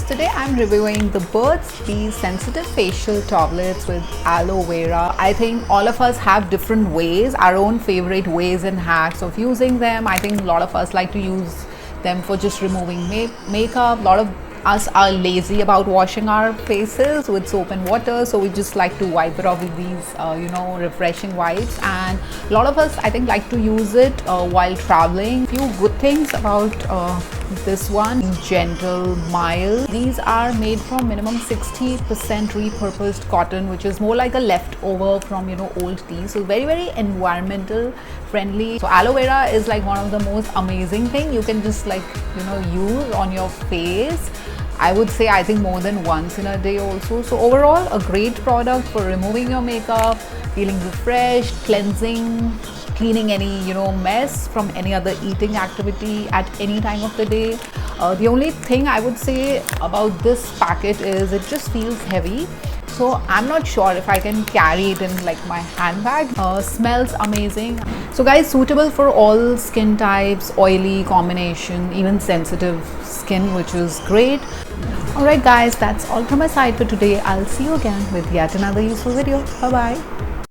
today I'm reviewing the Burts Bees Sensitive Facial Tablets with aloe vera. I think all of us have different ways, our own favorite ways and hacks of using them. I think a lot of us like to use them for just removing makeup. A lot of us are lazy about washing our faces with soap and water, so we just like to wipe it off with these refreshing wipes. And a lot of us, I think, like to use it while traveling. Few good things about this one: gentle, mild. These are made from minimum 60% repurposed cotton, which is more like a leftover from old tea, so very environmental friendly. So aloe vera is like one of the most amazing thing you can just use on your face. I would say, I think, more than once in a day also. So overall, a great product for removing your makeup, feeling refreshed, cleansing, cleaning any mess from any other eating activity at any time of the day. The only thing I would say about this packet is it just feels heavy, so I'm not sure if I can carry it in like my handbag. Smells amazing. So guys, suitable for all skin types, oily, combination, even sensitive skin, which is great. Alright guys, that's all from my side for today. I'll see you again with yet another useful video. Bye bye.